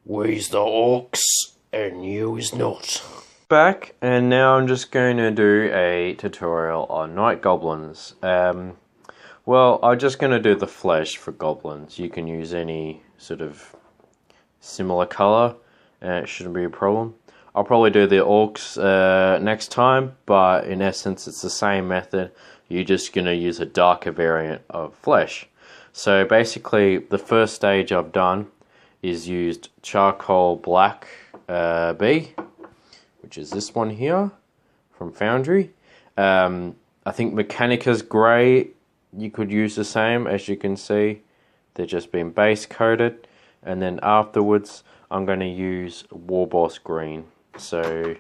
We's the orcs, and you is not. Back, and now I'm just going to do a tutorial on night goblins. Well, I'm just going to do the flesh for goblins. You can use any sort of similar colour, and it shouldn't be a problem. I'll probably do the orcs next time, but in essence it's the same method. You're just going to use a darker variant of flesh. So basically the first stage I've done is used charcoal black B, which is this one here from Foundry. I think Mechanica's grey, you could use the same. As you can see, they're just been base coated, and then afterwards I'm going to use Warboss green. So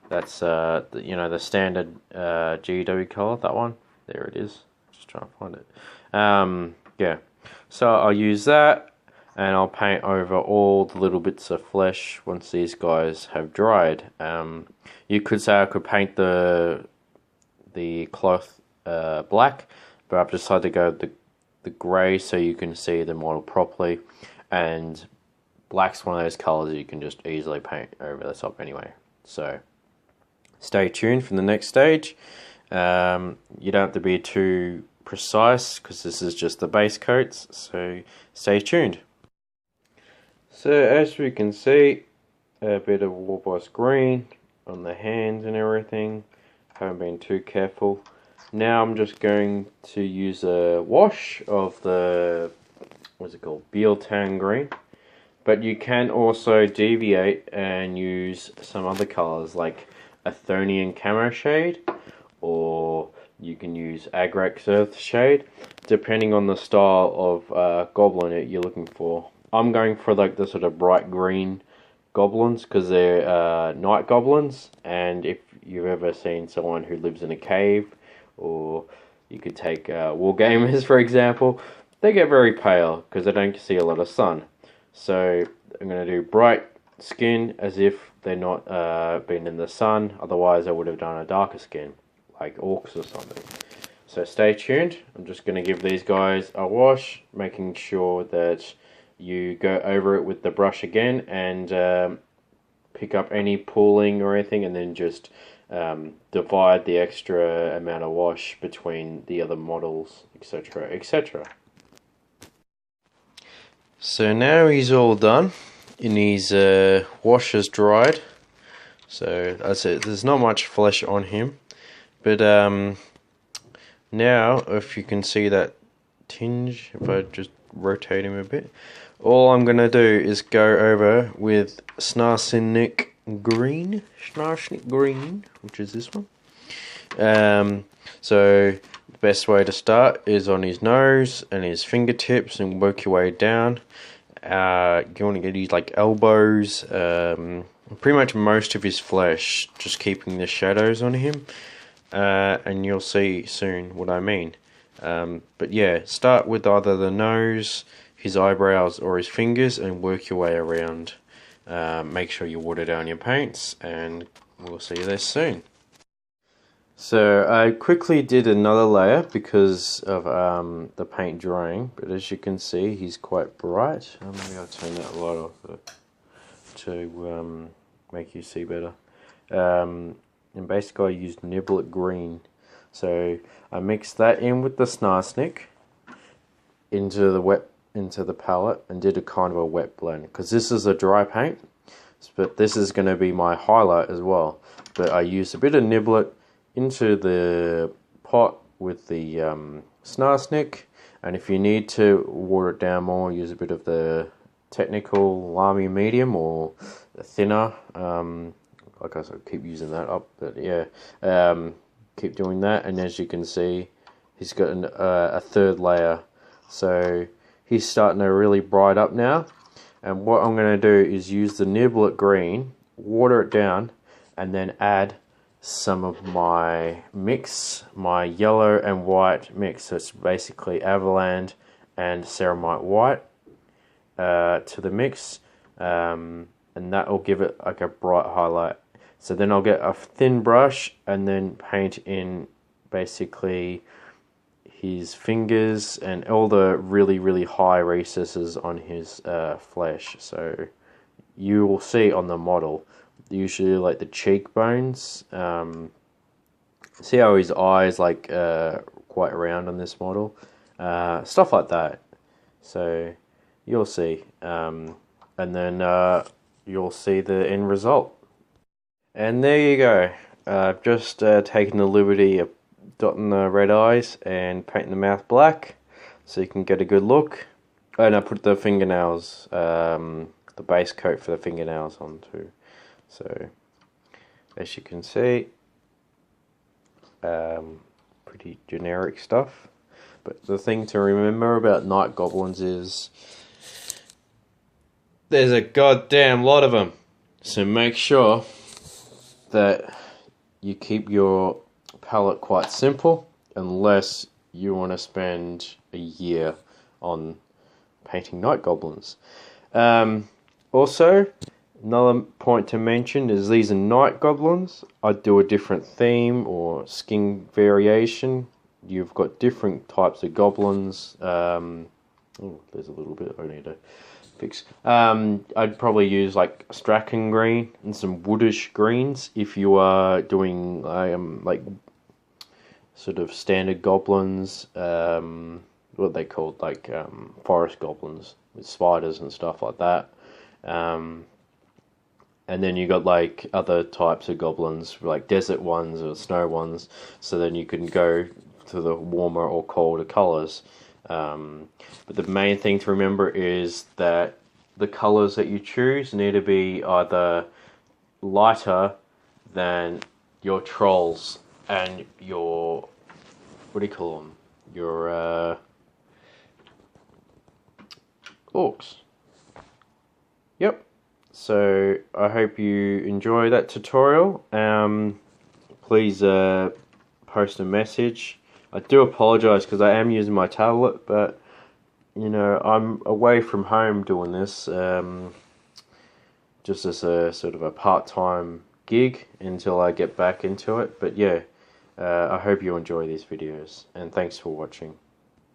that's the standard GW color. That one there, it is. Just trying to find it. Yeah, so I'll use that, and I'll paint over all the little bits of flesh once these guys have dried. You could say I could paint the cloth black, but I've decided to go the grey so you can see the model properly, and black's one of those colours you can just easily paint over the top anyway. So stay tuned for the next stage. You don't have to be too precise because this is just the base coats, so stay tuned. So as we can see, a bit of Warboss green on the hands and everything. Haven't been too careful. Now I'm just going to use a wash of the, what's it called, Beeltan green. But you can also deviate and use some other colours like Athonian camo shade, or you can use Agrax earth shade, depending on the style of goblin that you're looking for. I'm going for like the sort of bright green goblins because they're night goblins, and if you've ever seen someone who lives in a cave, or you could take wargamers for example, they get very pale because they don't see a lot of sun. So I'm going to do bright skin as if they're not been in the sun, otherwise I would have done a darker skin like orcs or something. So stay tuned. I'm just going to give these guys a wash, making sure that you go over it with the brush again and pick up any pooling or anything, and then just divide the extra amount of wash between the other models, etc, etc. So now he's all done and his wash has dried. So that's it. There's not much flesh on him, but now if you can see that tinge, if I just rotate him a bit, all I'm gonna do is go over with Snarsnik green, which is this one. So the best way to start is on his nose and his fingertips and work your way down. You want to get his like elbows, pretty much most of his flesh, just keeping the shadows on him, and you'll see soon what I mean. But yeah, start with either the nose, his eyebrows or his fingers, and work your way around. Make sure you water down your paints, and we'll see you there soon. So I quickly did another layer because of the paint drying, but as you can see he's quite bright. Maybe I'll turn that light off to make you see better. And basically I used Niblet green. So I mixed that in with the Snarsnik into the palette and did a kind of a wet blend, because this is a dry paint, but this is going to be my highlight as well. But I used a bit of Niblet into the pot with the Snarsnik, and if you need to water it down more, use a bit of the technical Lamy medium or thinner. Like I said, keep using that up, but yeah, keep doing that. And as you can see, he's got a third layer, so he's starting to really bright up now. And what I'm going to do is use the Niblet green, water it down, and then add some of my mix, my yellow and white mix. So it's basically Avaland and Ceramite white to the mix, and that will give it like a bright highlight. So then I'll get a thin brush and then paint in basically his fingers and all the really high recesses on his flesh. So you will see on the model, usually like the cheekbones. See how his eyes like quite round on this model, stuff like that. So you'll see, and then you'll see the end result. And there you go. I've just taken the liberty of dotting the red eyes and painting the mouth black, so you can get a good look. And I put the fingernails, the base coat for the fingernails on too. So as you can see, pretty generic stuff. But the thing to remember about night goblins is there's a goddamn lot of them. So make sure that you keep your palette quite simple, unless you want to spend a year on painting night goblins. Also, another point to mention is these are night goblins. I'd do a different theme or skin variation. You've got different types of goblins. Oh, there's a little bit I need to fix. I'd probably use like Strachan green and some woodish greens if you are doing like sort of standard goblins. What are they called? Like forest goblins with spiders and stuff like that. And then you got like other types of goblins, like desert ones or snow ones. So then you can go to the warmer or colder colors. But the main thing to remember is that the colors that you choose need to be either lighter than your trolls and your, what do you call them? Your orcs. Yep. So I hope you enjoy that tutorial. Please post a message. I do apologize because I am using my tablet, but you know, I'm away from home doing this just as a sort of a part-time gig until I get back into it. But yeah, I hope you enjoy these videos, and thanks for watching.